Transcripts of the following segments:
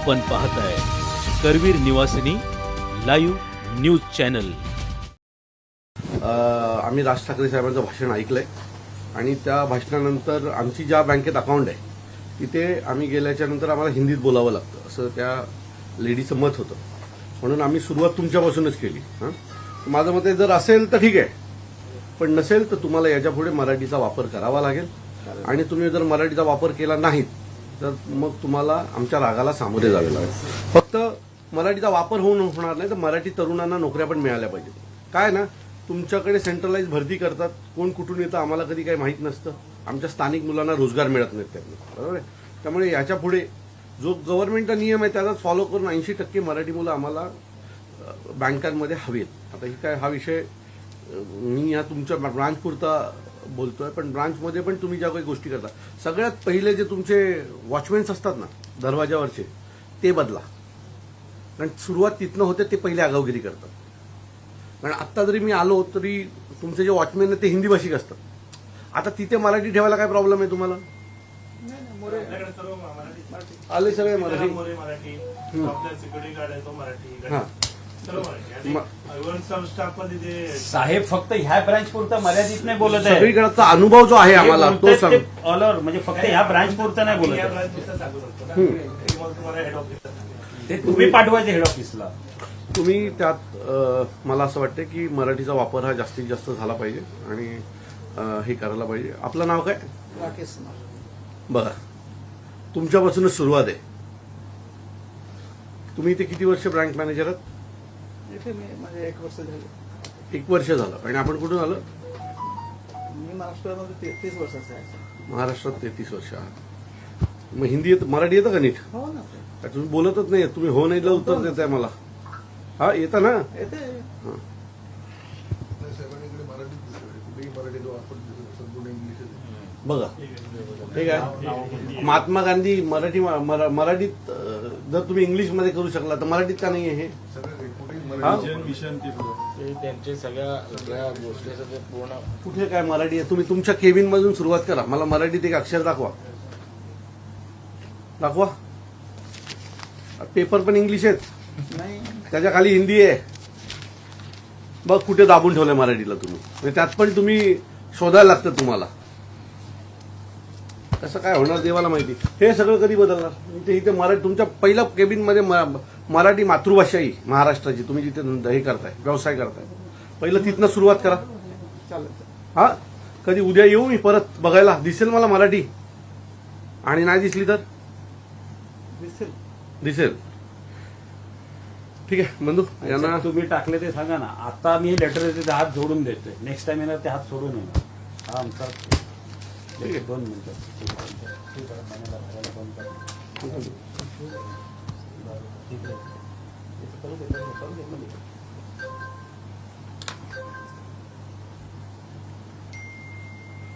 आपण पाहताय करवीर निवासिनी live news channel. आम्ही राज ठाकरे साहेबांचं भाषण ऐकलंय आणि त्या भाषणानंतर आमची ज्या बँकेत अकाउंट आहे तिथे आम्ही गेल्याच्या नंतर आम्हाला हिंदीत बोलावं लागतं असं त्या लेडीचं मत होतं, म्हणून आम्ही सुरुवात तुमच्यापासूनच केली। माझं मत आहे जर असेल तर ठीक आहे, पण नसेल तर तुम्हाला याच्यापुढे मराठीचा वापर करावा लागेल आणि तुम्ही जर मराठीचा वापर केला नाहीत तर मग तुम्हाला आमच्या रागाला सामोरे जावे लागेल। फक्त मराठीचा वापर होणार नाही तर मराठी तरुणांना नोकऱ्या पण मिळाल्या पाहिजेत। काय ना, तुमच्याकडे सेंट्रलाइज भरती करतात, कोण कुठून येतं आम्हाला कधी काही माहीत नसतं, आमच्या स्थानिक मुलांना रोजगार मिळत नाहीत त्यांना, बरोबर आहे। त्यामुळे याच्या पुढे जो गव्हर्नमेंटचा नियम आहे त्याचाच फॉलो करून 80% मराठी मुलं आम्हाला बँकांमध्ये हवेत। आता ही काय हा विषय मी या तुमच्या ब्रांच पुरता बोलतोय, पण ब्रांचमध्ये पण तुम्ही ज्या काही गोष्टी करता, सगळ्यात पहिले जे तुमचे वॉचमॅन्स असतात ना दरवाजावरचे ते बदला, कारण सुरुवात तिथनं होते, ते पहिले आगावगिरी करतात। कारण आत्ता जरी मी आलो तरी तुमचे जे वॉचमॅन आहेत ते हिंदी भाषिक असतात, आता तिथे मराठी ठेवायला काय प्रॉब्लेम आहे तुम्हाला? आले सगळे मराठी, सिक्युरिटी गार्ड आहे तो मराठी, हां साहेब फक्त ह्या ब्रांच पुरता मर्यादित नाही बोलत आहे, सगळीकडचा अनुभव जो आहे आम्हाला तो सांग। ऑल ओव्हर म्हणजे फक्त ह्या ब्रांच पुरता नाही बोलत आहे। ते तुम्ही पाठवायचे हेड ऑफिसला। तुम्ही त्यात मला असं वाटतं की मराठीचा वापर हा जास्तीत जास्त झाला पाहिजे आणि हे करायला पाहिजे। आपलं नाव काय? राकेश। बघा, तुमच्यापासूनच सुरुवात आहे। तुम्ही इथे किती वर्ष ब्रँच मॅनेजर आहात? इथे मी म्हणजे 1 वर्ष झाले। 1 वर्ष झालं। आणि आपण कुठून आलो? मी महाराष्ट्रामध्ये 33 वर्षाचा आहे। महाराष्ट्रात 33 वर्ष आहात। मग हिंदी येतं, मराठी येतं का नीट? हो ना, का तुम्ही बोलतच नाही, तुम्ही हो नाहीला उत्तर देताय मला। हा येतं ना? येते। हां बघा, ठीक आहे। महात्मा गांधी मराठीत जर तुम्ही इंग्लिशमध्ये करू शकला तर मराठीत का नाही आहे हे? त्यांचे सगळ्या गोष्टी पूर्ण कुठे काय मराठी आहे? तुम्ही तुमच्या केबिन मधून सुरुवात करा, मला मराठीत एक अक्षर दाखवा, दाखवा। पेपर पण इंग्लिश आहेत, नाही त्याच्या खाली हिंदी आहे, बघ कुठे दाबून ठेवलंय मराठीला तुम्ही, म्हणजे त्यात पण तुम्ही शोधायला लागतं तुम्हाला। कसं काय होणार देवाला माहिती। हे सगळं कधी बदलणार? इथे मराठी तुमच्या पहिल्या केबिनमध्ये मराठी मातृभाषा ही महाराष्ट्राची, तुम्ही जिथे हे करताय, व्यवसाय करताय, पहिलं तिथनं सुरुवात करा। चालेल। हा, कधी उद्या येऊ मी परत बघायला, दिसेल मला मराठी, आणि नाही दिसली तर दिसेल। दिसेल, ठीक आहे। बंधू यांना तुम्ही टाकले ते सांगा ना। आता मी लेटर देते, हात जोडून देतोय, नेक्स्ट टाइम येणार ते हात सोडून येणार। हा आमचा ठीक आहे। 2 मिनिटं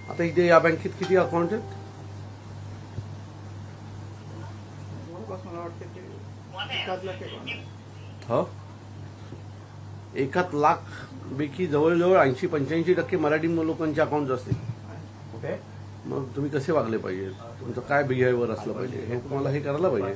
आता इथे या बँकेत किती अकाउंट आहेत? जवळपास मला वाटतं की 1 लाख आहे। हो, 1 लाख पैकी जवळजवळ 80-85% मराठी लोकांचे अकाउंट असतील। कुठे? मग तुम्ही कसे वागले पाहिजे, तुमचं काय बिहेवियर असलं पाहिजे हे तुम्हाला हे करायला पाहिजे।